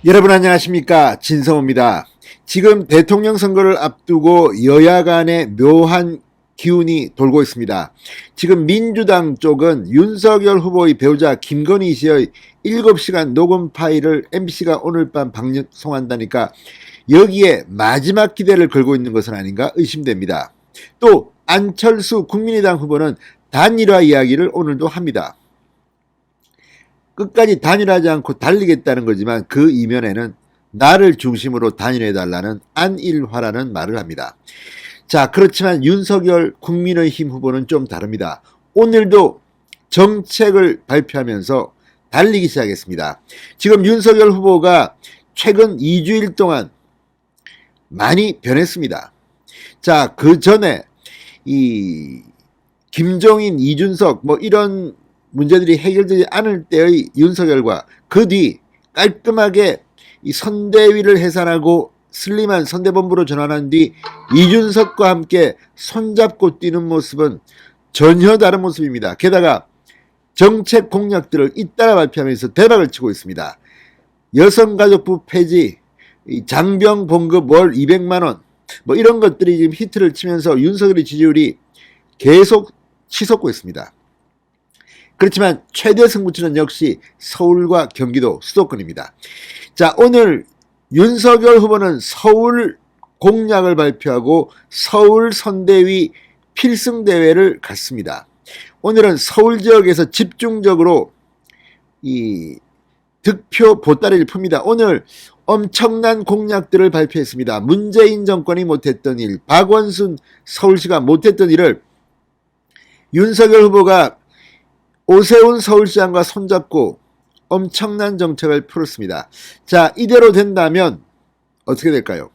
여러분 안녕하십니까, 진성호입니다. 지금 대통령 선거를 앞두고 여야 간에 묘한 기운이 돌고 있습니다. 지금 민주당 쪽은 윤석열 후보의 배우자 김건희 씨의 7시간 녹음 파일을 MBC가 오늘 밤 방송한다니까 여기에 마지막 기대를 걸고 있는 것은 아닌가 의심됩니다. 또 안철수 국민의당 후보는 단일화 이야기를 오늘도 합니다. 끝까지 단일하지 않고 달리겠다는 거지만 그 이면에는 나를 중심으로 단일해달라는 안일화라는 말을 합니다. 자, 그렇지만 윤석열 국민의힘 후보는 좀 다릅니다. 오늘도 정책을 발표하면서 달리기 시작했습니다. 지금 윤석열 후보가 최근 2주일 동안 많이 변했습니다. 자, 그 전에 이 김종인, 이준석 이런 문제들이 해결되지 않을 때의 윤석열과 그 뒤 깔끔하게 이 선대위를 해산하고 슬림한 선대본부로 전환한 뒤 이준석과 함께 손잡고 뛰는 모습은 전혀 다른 모습입니다. 게다가 정책 공약들을 잇따라 발표하면서 대박을 치고 있습니다. 여성가족부 폐지, 장병 봉급 월 200만원 이런 것들이 지금 히트를 치면서 윤석열의 지지율이 계속 치솟고 있습니다. 그렇지만 최대 승부처는 역시 서울과 경기도 수도권입니다. 자, 오늘 윤석열 후보는 서울 공약을 발표하고 서울 선대위 필승대회를 갖습니다. 오늘은 서울 지역에서 집중적으로 이 득표 보따리를 풉니다. 오늘 엄청난 공약들을 발표했습니다. 문재인 정권이 못했던 일, 박원순 서울시가 못했던 일을 윤석열 후보가 오세훈 서울시장과 손잡고 엄청난 정책을 풀었습니다. 자, 이대로 된다면 어떻게 될까요?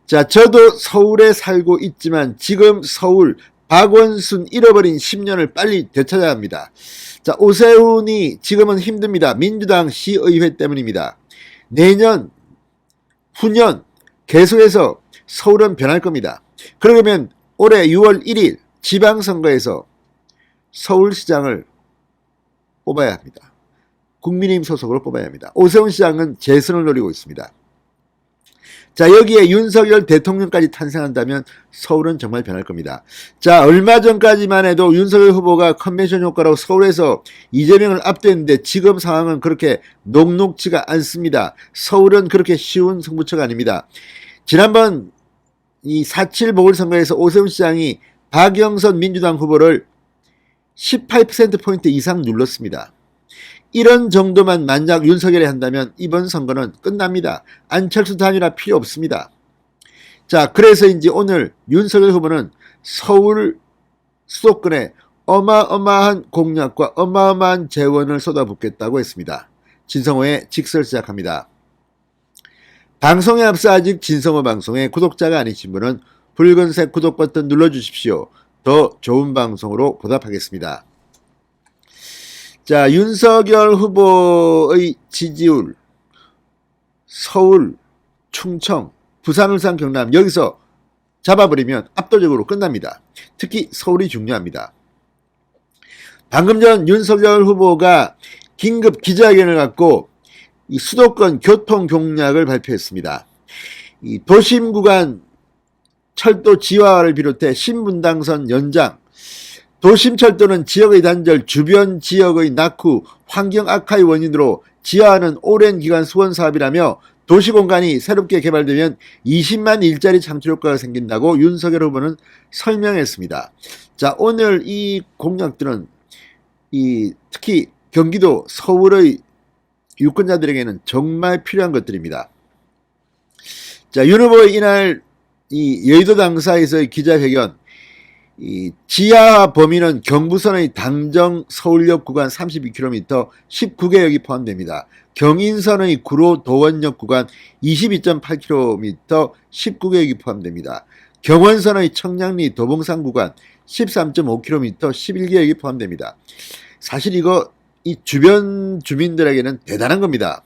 자, 저도 서울에 살고 있지만 지금 서울 박원순 잃어버린 10년을 빨리 되찾아야 합니다. 자, 오세훈이 지금은 힘듭니다. 민주당 시의회 때문입니다. 내년, 후년 계속해서 서울은 변할 겁니다. 그러면 올해 6월 1일 지방선거에서 서울시장을 뽑아야 합니다. 국민의힘 소속으로 뽑아야 합니다. 오세훈 시장은 재선을 노리고 있습니다. 자, 여기에 윤석열 대통령까지 탄생한다면 서울은 정말 변할 겁니다. 자, 얼마 전까지만 해도 윤석열 후보가 컨벤션 효과로 서울에서 이재명을 압도했는데 지금 상황은 그렇게 녹록지가 않습니다. 서울은 그렇게 쉬운 승부처가 아닙니다. 지난번 이 4.7 보궐선거에서 오세훈 시장이 박영선 민주당 후보를 18%포인트 이상 눌렀습니다. 이런 정도만 만약 윤석열이 한다면 이번 선거는 끝납니다. 안철수 단일화 필요 없습니다. 자, 그래서인지 오늘 윤석열 후보는 서울 수도권에 어마어마한 공약과 어마어마한 재원을 쏟아붓겠다고 했습니다. 진성호의 직설 시작합니다. 방송에 앞서 아직 진성호 방송의 구독자가 아니신 분은 붉은색 구독 버튼 눌러주십시오. 더 좋은 방송으로 보답하겠습니다. 자, 윤석열 후보의 지지율 서울, 충청, 부산, 울산, 경남 여기서 잡아버리면 압도적으로 끝납니다. 특히 서울이 중요합니다. 방금 전 윤석열 후보가 긴급 기자회견을 갖고 이 수도권 교통 공약을 발표했습니다. 이 도심 구간 철도 지하화를 비롯해 신분당선 연장, 도심철도는 지역의 단절, 주변 지역의 낙후, 환경 악화의 원인으로 지하화는 오랜 기간 수원 사업이라며 도시공간이 새롭게 개발되면 20만 일자리 창출 효과가 생긴다고 윤석열 후보는 설명했습니다. 자, 오늘 이 공약들은 특히 경기도 서울의 유권자들에게는 정말 필요한 것들입니다. 자, 윤 후보의 이날 이 여의도 당사에서의 기자회견, 이 지하화 범위는 경부선의 당정 서울역 구간 32km 19개역이 포함됩니다. 경인선의 구로 도원역 구간 22.8km 19개역이 포함됩니다. 경원선의 청량리 도봉산 구간 13.5km 11개역이 포함됩니다. 사실 이거 이 주변 주민들에게는 대단한 겁니다.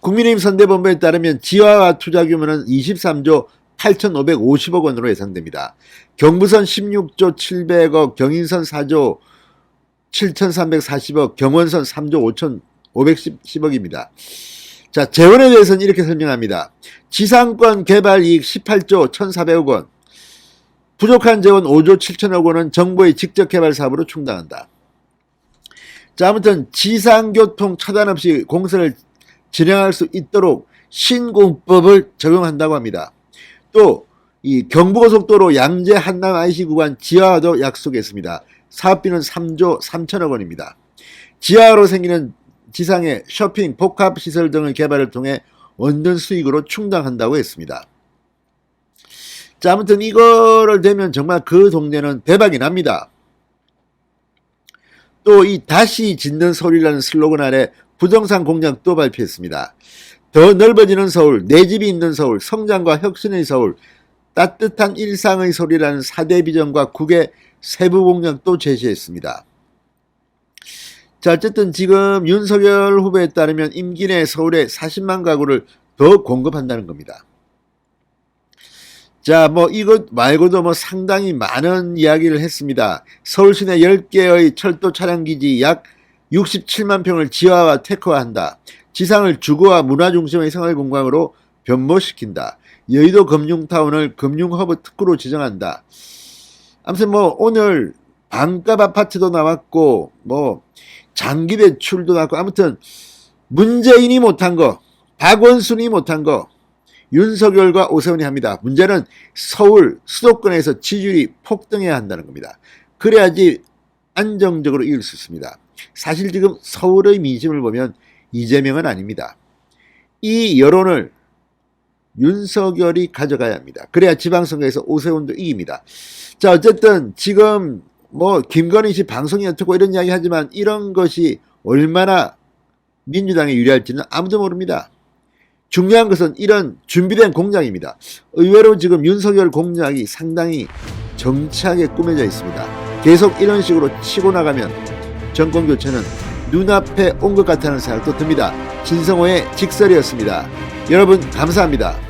국민의힘 선대본부에 따르면 지하화 투자 규모는 23조 8,550억 원으로 예상됩니다. 경부선 16조 700억, 경인선 4조 7,340억, 경원선 3조 5,510억입니다. 자, 재원에 대해서는 이렇게 설명합니다. 지상권 개발 이익 18조 1,400억 원, 부족한 재원 5조 7천억 원은 정부의 직접 개발 사업으로 충당한다. 자, 아무튼 지상교통 차단 없이 공사를 진행할 수 있도록 신공법을 적용한다고 합니다. 또 이 경부고속도로 양재 한남 IC 구간 지하화도 약속했습니다. 사업비는 3조 3천억 원입니다. 지하화로 생기는 지상의 쇼핑, 복합시설 등의 개발을 통해 얻는 수익으로 충당한다고 했습니다. 자, 아무튼 이거를 되면 정말 그 동네는 대박이 납니다. 또 이 다시 짓는 서울이라는 슬로건 아래 부동산 공약도 발표했습니다. 더 넓어지는 서울, 내 집이 있는 서울, 성장과 혁신의 서울, 따뜻한 일상의 서울이라는 4대 비전과 9개 세부 공약도 제시했습니다. 자, 어쨌든 지금 윤석열 후보에 따르면 임기 내 서울에 40만 가구를 더 공급한다는 겁니다. 자, 뭐 이것 말고도 뭐 상당히 많은 이야기를 했습니다. 서울 시내 10개의 철도 차량 기지 약 67만 평을 지하와 테크화한다. 지상을 주거와 문화 중심의 생활 공간으로 변모시킨다. 여의도 금융타운을 금융허브 특구로 지정한다. 아무튼 뭐 오늘 반값 아파트도 나왔고 뭐 장기 대출도 나왔고, 아무튼 문재인이 못한 거, 박원순이 못한 거 윤석열과 오세훈이 합니다. 문제는 서울 수도권에서 지지율이 폭등해야 한다는 겁니다. 그래야지 안정적으로 이길 수 있습니다. 사실 지금 서울의 민심을 보면 이재명은 아닙니다. 이 여론을 윤석열이 가져가야 합니다. 그래야 지방선거에서 오세훈도 이깁니다. 자, 어쨌든 지금 뭐 김건희 씨 방송이 어떻고 이런 이야기 하지만 이런 것이 얼마나 민주당에 유리할지는 아무도 모릅니다. 중요한 것은 이런 준비된 공작입니다. 의외로 지금 윤석열 공작이 상당히 정치하게 꾸며져 있습니다. 계속 이런 식으로 치고 나가면 정권 교체는 눈앞에 온 것 같다는 생각도 듭니다. 진성호의 직설이었습니다. 여러분 감사합니다.